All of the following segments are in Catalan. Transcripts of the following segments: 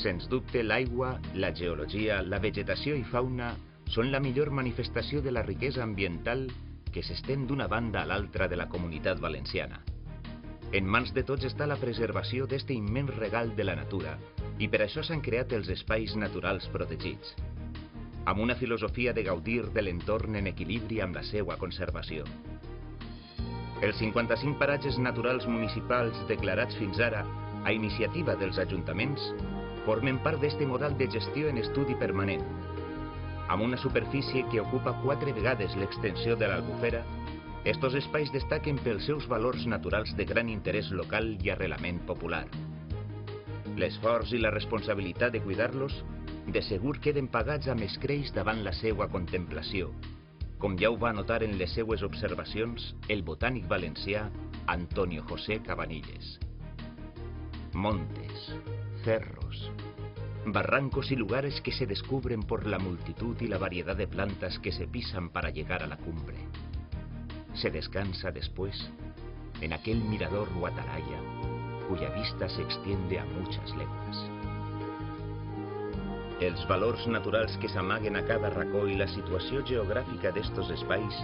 Sens dubte, l'aigua, la geologia, la vegetació i fauna són la millor manifestació de la riquesa ambiental que s'estén d'una banda a l'altra de la Comunitat Valenciana. En mans de tots està la preservació d'este immens regal de la natura i per això s'han creat els espais naturals protegits, amb una filosofia de gaudir de l'entorn en equilibri amb la seva conservació. Els 55 paratges naturals municipals declarats fins ara a iniciativa dels ajuntaments formen part d'este model de gestió en estudi permanent. Amb una superfície que ocupa 4 vegades l'extensió de l'Albufera, estos espais destaquen pels seus valors naturals de gran interès local i arrelament popular. L'esforç i la responsabilitat de cuidar-los de segur queden pagats amb escreix davant la seva contemplació, com ja ho va notar en les seues observacions el botànic valencià Antonio José Cabanilles. Montes, cerros, barrancos y lugares que se descubren por la multitud y la variedad de plantas que se pisan para llegar a la cumbre. Se descansa después en aquel mirador o atalaya cuya vista se extiende a muchas leguas. Els valors naturals que s'amaguen a cada racó i la situació geogràfica d'estos espais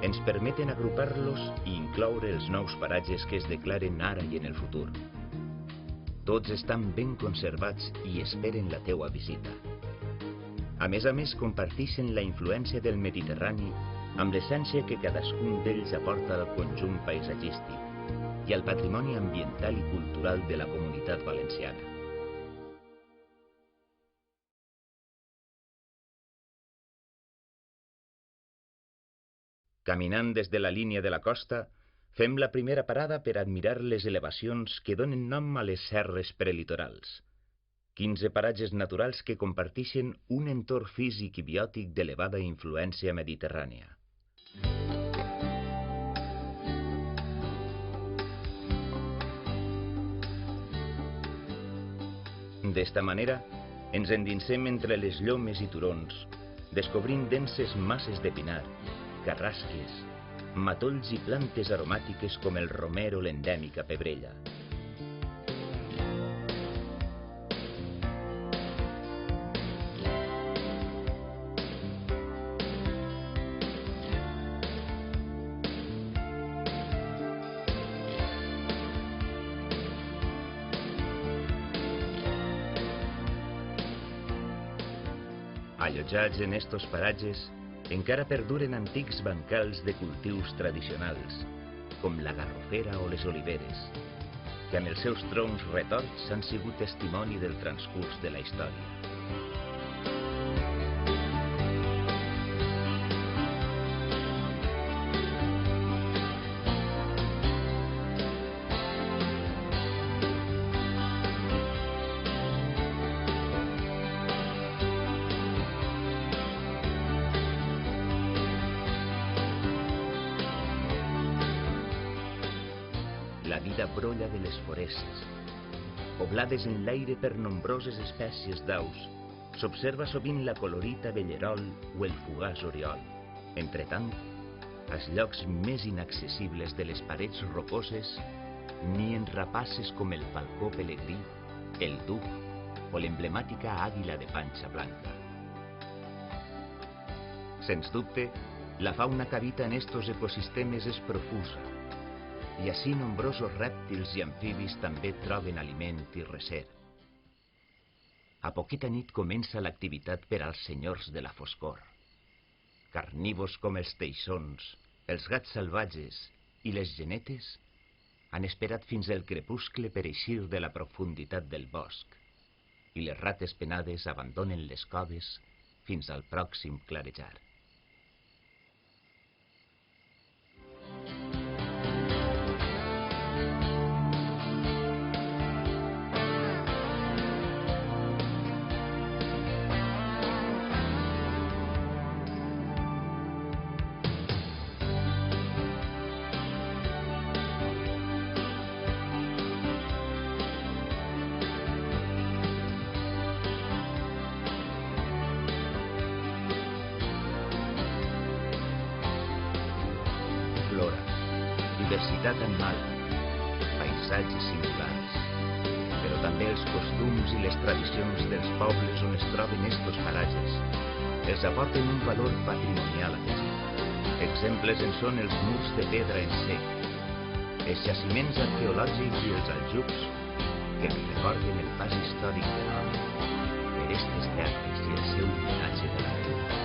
ens permeten agrupar-los i incloure els nous paratges que es declaren ara i en el futur. Tots estan ben conservats i esperen la teua visita. A més, comparteixen la influència del Mediterrani amb l'essència que cadascun d'ells aporta al conjunt paisatgístic i al patrimoni ambiental i cultural de la Comunitat Valenciana. Caminant des de la línia de la costa, fem la primera parada per admirar les elevacions que donen nom a les serres prelitorals. 15 paratges naturals que comparteixen un entorn físic i biòtic d'elevada influència mediterrània. D'esta manera, ens endinsem entre les llomes i turons, descobrint denses masses de pinar, carrasques, matolls i plantes aromàtiques com el romer o l'endèmica pebrella. Allotjats en estos paratges, encara perduren antics bancals de cultius tradicionals, com la garrofera o les oliveres, que amb els seus troncs retorts han sigut testimoni del transcurs de la història. La vida brolla de les forests. Poblades en l'aire per nombroses espècies d'aus, s'observa sovint la colorita vellerol o el fugaç oriol. Entretant, als llocs més inaccessibles de les parets rocoses, nien rapaces com el falcó pelegrí, el duc o l'emblemàtica àguila de panxa blanca. Sens dubte, la fauna que habita en estos ecosistemes és profusa, i així nombrosos rèptils i amfibis també troben aliment i recer. A poqueta nit comença l'activitat per als senyors de la foscor. Carnívors com els teixons, els gats salvatges i les genetes han esperat fins al crepuscle per eixir de la profunditat del bosc, i les rates penades abandonen les coves fins al pròxim clarejar. Diversitat animal, paisatges singulars, però també també els costums i les tradicions dels pobles on es troben estos paratges. Els aporten un valor patrimonial afegit. Exemples en són els murs de pedra en sec, els jaciments arqueològics i els aljucs que ens recorden el pas històric de l'home per estes terres i el seu llinatge de la riu.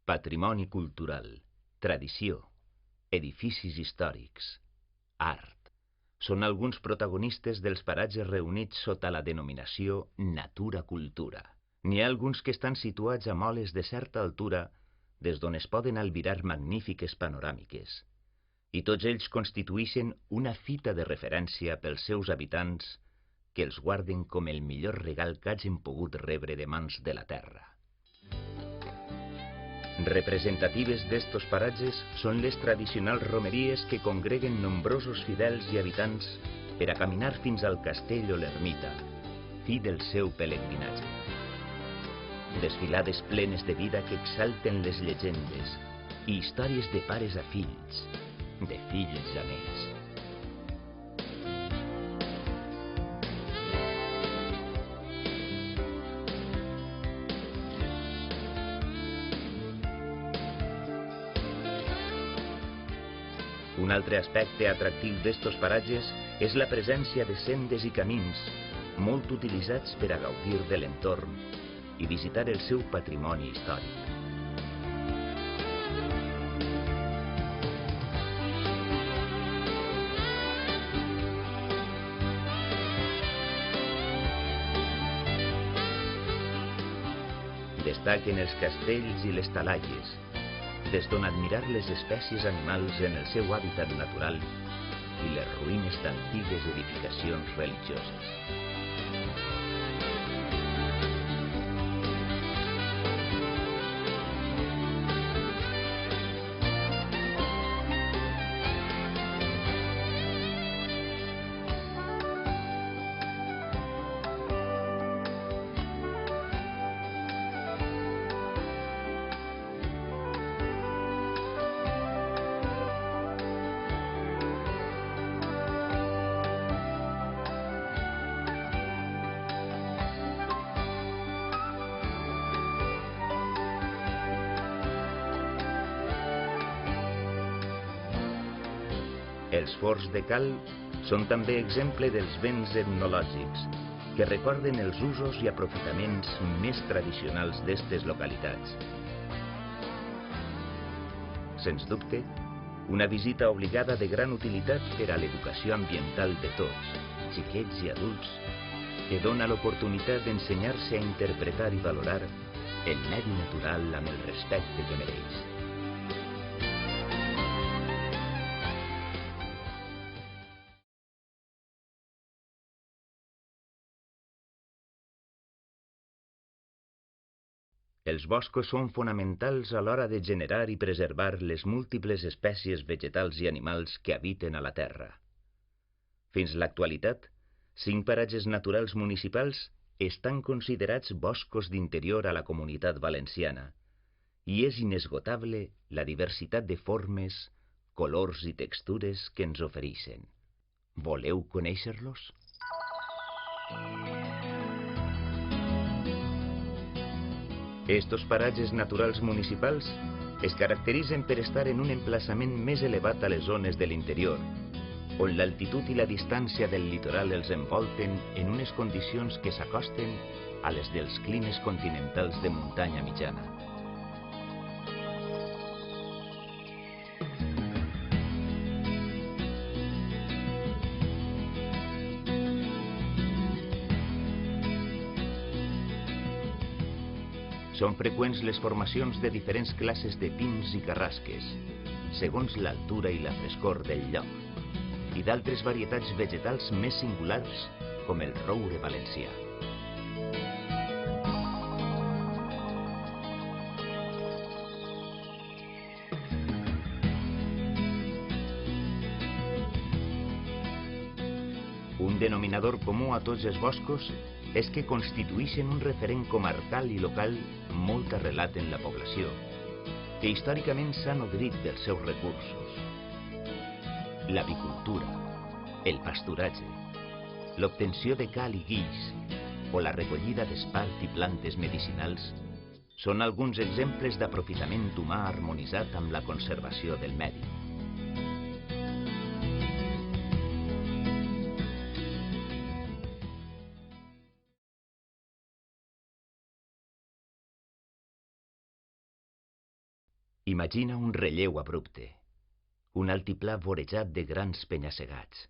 Patrimoni cultural, tradició, edificis històrics, art, són alguns protagonistes dels paratges reunits sota la denominació Natura Cultura. N'hi ha alguns que estan situats a moles de certa altura des d'on es poden albirar magnífiques panoràmiques, i tots ells constituïxen una fita de referència pels seus habitants que els guarden com el millor regal que hagin pogut rebre de mans de la terra. Representatives d'estos paratges són les tradicionals romeries que congreguen nombrosos fidels i habitants per a caminar fins al castell o l'ermita, fi del seu pelegrinatge. Desfilades plenes de vida que exalten les llegendes i històries de pares a fills, de fills a nets. Un altre aspecte atractiu d'estos paratges és la presència de sendes i camins, molt utilitzats per a gaudir de l'entorn i visitar el seu patrimoni històric. Destaquen els castells i les talaigues, des d'on admirar les espècies animals en el seu hàbitat natural i les ruïnes d'antigues edificacions religioses. Els forns de cal són també exemple dels béns etnològics que recorden els usos i aprofitaments més tradicionals d'estes localitats. Sens dubte, una visita obligada de gran utilitat per a l'educació ambiental de tots, xiquets i adults, que dona l'oportunitat d'ensenyar-se a interpretar i valorar el medi natural amb el respecte que mereix. Els boscos són fonamentals a l'hora de generar i preservar les múltiples espècies vegetals i animals que habiten a la Terra. Fins l'actualitat, 5 paratges naturals municipals estan considerats boscos d'interior a la Comunitat Valenciana i és inesgotable la diversitat de formes, colors i textures que ens ofereixen. Voleu conèixer-los? Estos paratges naturals municipals es caracteritzen per estar en un emplaçament més elevat a les zones de l'interior, on l'altitud i la distància del litoral els envolten en unes condicions que s'acosten a les dels climes continentals de muntanya mitjana. Són freqüents les formacions de diferents classes de pins i carrasques, segons l'altura i la frescor del lloc, i d'altres varietats vegetals més singulars, com el roure valencià. Un denominador comú a tots els boscos és que constitueixen un referent comarcal i local molt arrelat en la població, que històricament s'ha nodrit dels seus recursos. L'avicultura, el pasturatge, l'obtenció de cal i guix o la recollida d'espart i plantes medicinals són alguns exemples d'aprofitament humà harmonitzat amb la conservació del medi. Imagina un relleu abrupte, un altiplà vorejat de grans penya-segats.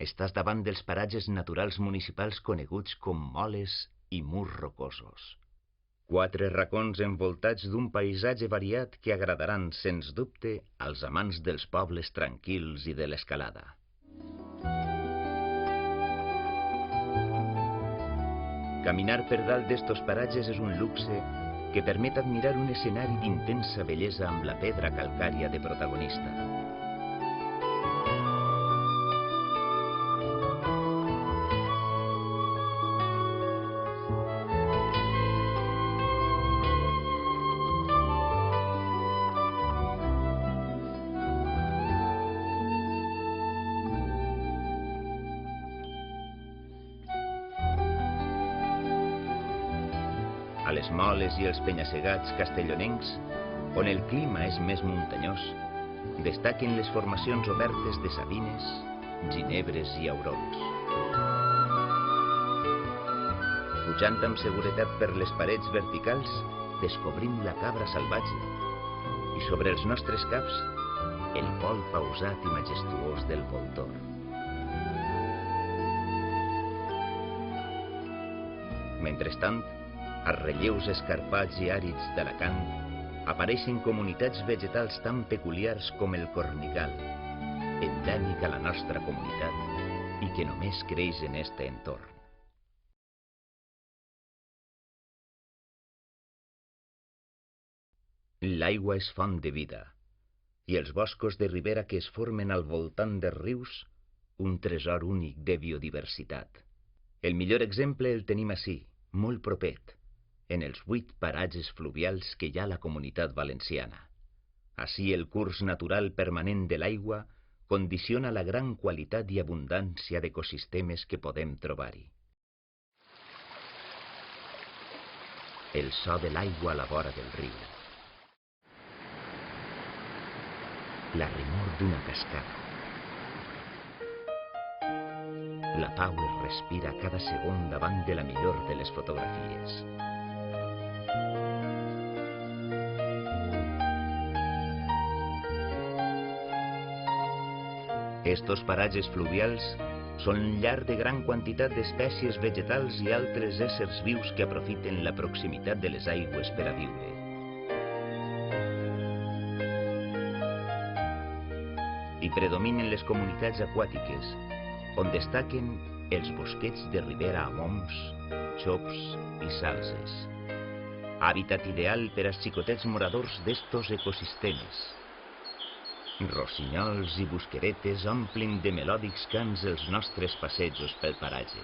Estàs davant dels paratges naturals municipals coneguts com moles i murs rocosos. 4 racons envoltats d'un paisatge variat que agradaran, sens dubte, als amants dels pobles tranquils i de l'escalada. Caminar per dalt d'estos paratges és un luxe que permet admirar un escenari d'intensa bellesa amb la pedra calcària de protagonista. A les moles i els penya-segats castellonencs, on el clima és més muntanyós, destaquen les formacions obertes de sabines, ginebres i aurons. Pujant amb seguretat per les parets verticals, descobrim la cabra salvatge i sobre els nostres caps el vol pausat i majestuós del voltor. Mentrestant, als relleus escarpats i àrids d'Alacant apareixen comunitats vegetals tan peculiars com el cornigal, endèmic a la nostra comunitat i que només creix en este entorn. L'aigua és font de vida i els boscos de ribera que es formen al voltant dels rius, un tresor únic de biodiversitat. El millor exemple el tenim ací, molt propet, en els 8 paratges fluvials que hi ha a la Comunitat Valenciana. Ací el curs natural permanent de l'aigua condiciona la gran qualitat i abundància d'ecosistemes que podem trobar-hi. El so de l'aigua a la vora del riu. La remor d'una cascada. La pau es respira cada segon davant de la millor de les fotografies. Estos paratges fluvials són llar de gran quantitat d'espècies vegetals i altres éssers vius que aprofiten la proximitat de les aigües per a viure. Hi predominen les comunitats aquàtiques, on destaquen els bosquets de ribera amb oms, xops i salses. Hàbitat ideal per als xicotets moradors d'estos ecosistemes. Rossinyols i busqueretes omplen de melòdics cants els nostres passejos pel paratge.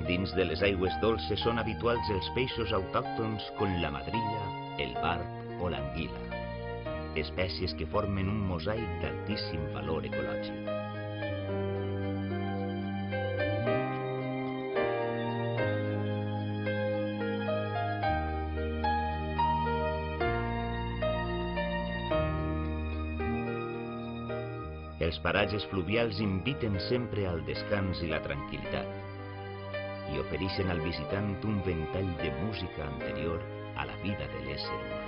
Dins de les aigües dolces són habituals els peixos autòctons com la madrilla, el barb o l'anguila, espècies que formen un mosaic d'altíssim valor ecològic. Els paratges fluvials inviten sempre al descans i la tranquil·litat i ofereixen al visitant un ventall de música anterior a la vida de l'ésser humà.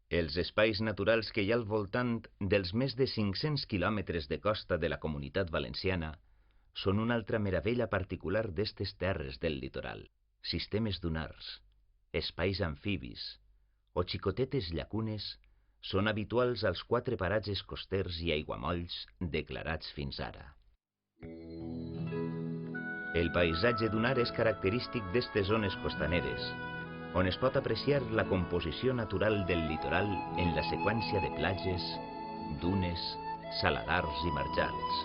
Els espais naturals que hi ha al voltant dels més de 500 quilòmetres de costa de la Comunitat Valenciana són una altra meravella particular d'estes terres del litoral. Sistemes dunars, espais amfibis o xicotetes llacunes són habituals als 4 paratges costers i aiguamolls declarats fins ara. El paisatge dunar és característic d'estes zones costaneres, on es pot apreciar la composició natural del litoral en la seqüència de platges, dunes, saladars i marjals.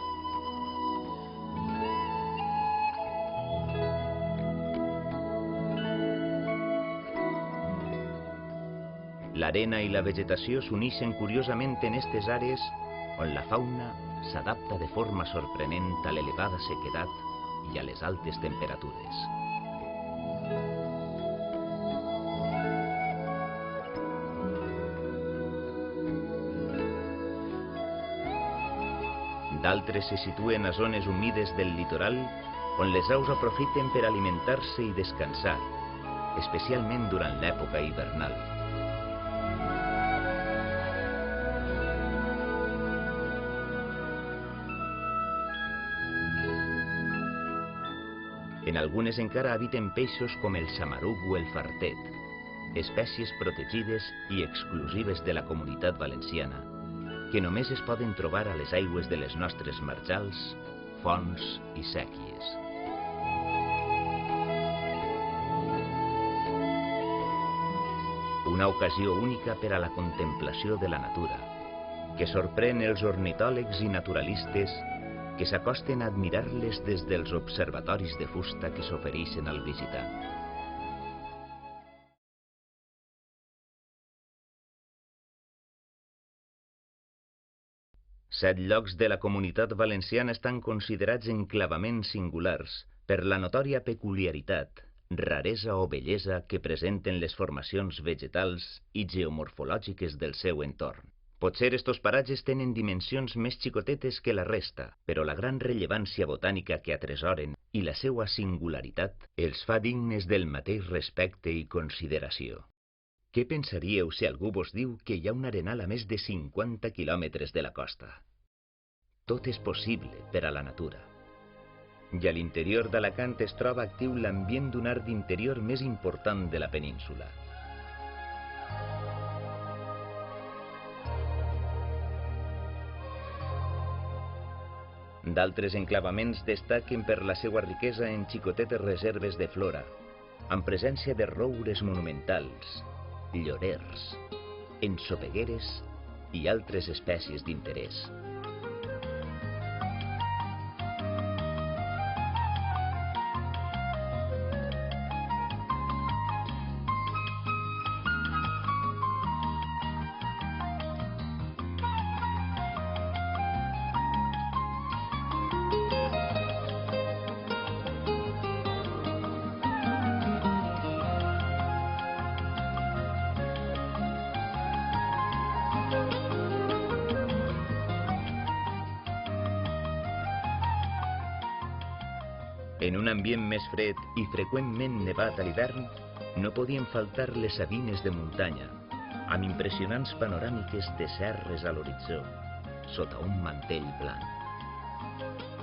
L'arena i la vegetació s'uneixen curiosament en aquestes àrees on la fauna s'adapta de forma sorprenent a l'elevada sequedat i a les altes temperatures. D'altres se situen a zones humides del litoral on les aus aprofiten per alimentar-se i descansar, especialment durant l'època hivernal. En algunes encara habiten peixos com el samaruc o el fartet, espècies protegides i exclusives de la Comunitat Valenciana, que només es poden trobar a les aigües de les nostres marjals, fonts i sèquies. Una ocasió única per a la contemplació de la natura, que sorprèn els ornitòlegs i naturalistes que s'acosten a admirar-les des dels observatoris de fusta que s'ofereixen al visitant. Set llocs de la Comunitat Valenciana estan considerats enclavaments singulars per la notòria peculiaritat, raresa o bellesa que presenten les formacions vegetals i geomorfològiques del seu entorn. Potser estos paratges tenen dimensions més xicotetes que la resta, però la gran rellevància botànica que atresoren i la seua singularitat els fa dignes del mateix respecte i consideració. Què pensaríeu si algú vos diu que hi ha un arenal a més de 50 quilòmetres de la costa? Tot és possible per a la natura. I a l'interior d'Alacant es troba actiu l'ambient dunar d'interior més important de la península. D'altres enclavaments destaquen per la seva riquesa en xicotetes reserves de flora, amb presència de roures monumentals, llorers, ensopegueres i altres espècies d'interès. En un ambient més fred i freqüentment nevat a l'hivern, no podien faltar les sabines de muntanya, amb impressionants panoràmiques de serres a l'horitzó, sota un mantell blanc.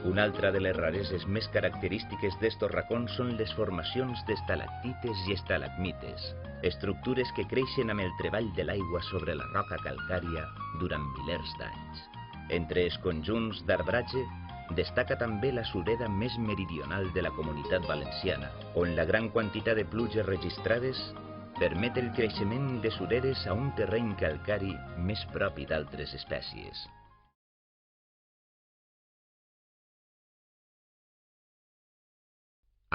Una altra de les rareses més característiques d'estos racons són les formacions d'estalactites i estalagmites, estructures que creixen amb el treball de l'aigua sobre la roca calcària durant milers d'anys. Entre els conjunts d'arbratge destaca també la sureda més meridional de la Comunitat Valenciana, on la gran quantitat de pluges registrades permet el creixement de sureres a un terreny calcari més propi d'altres espècies.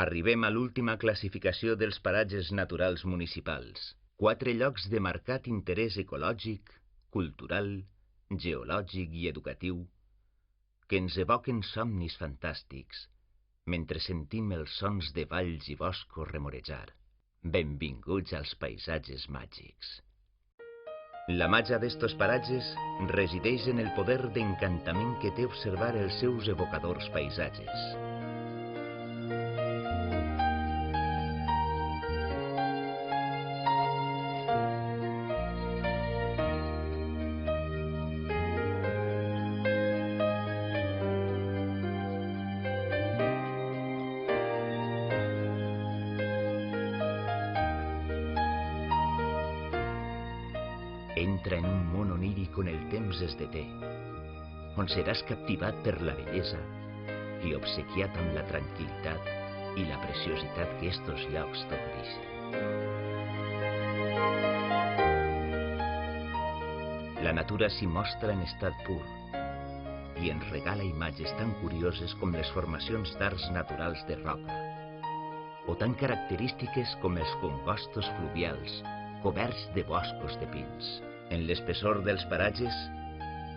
Arribem a l'última classificació dels paratges naturals municipals. 4 llocs de marcat interès ecològic, cultural, geològic i educatiu que ens evoquen somnis fantàstics, mentre sentim els sons de valls i boscos remorejar. Benvinguts als paisatges màgics. La màgia d'estos paratges resideix en el poder d'encantament que té observar els seus evocadors paisatges. Entra en un món oníric on el temps es deté, on seràs captivat per la bellesa i obsequiat amb la tranquil·litat i la preciositat que estos llocs t'ofereixen. La natura s'hi mostra en estat pur i ens regala imatges tan curioses com les formacions d'arts naturals de roca o tan característiques com els congostos fluvials coberts de boscos de pins. En l'espessor dels paratges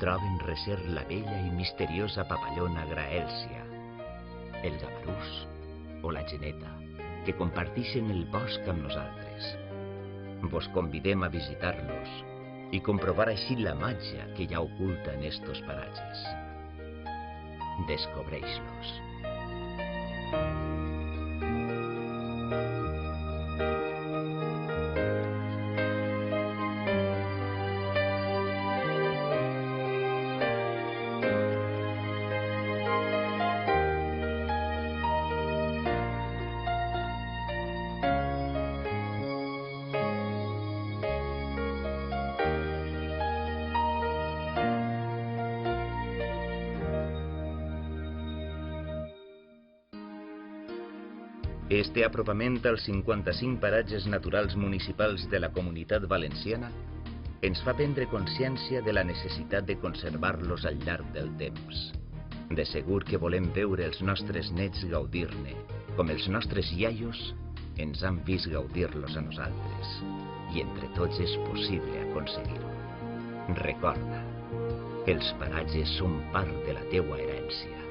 troben recer la bella i misteriosa papallona graèlcia, el gamarús o la geneta, que comparteixen el bosc amb nosaltres. Vos convidem a visitar-los i comprovar així la màgia que hi ha oculta en estos paratges. Descobreix-los. Este apropament als 55 paratges naturals municipals de la Comunitat Valenciana ens fa prendre consciència de la necessitat de conservar-los al llarg del temps. De segur que volem veure els nostres nets gaudir-ne, com els nostres iaios ens han vist gaudir-los a nosaltres. I entre tots és possible aconseguir-ho. Recorda, els paratges són part de la teua herència.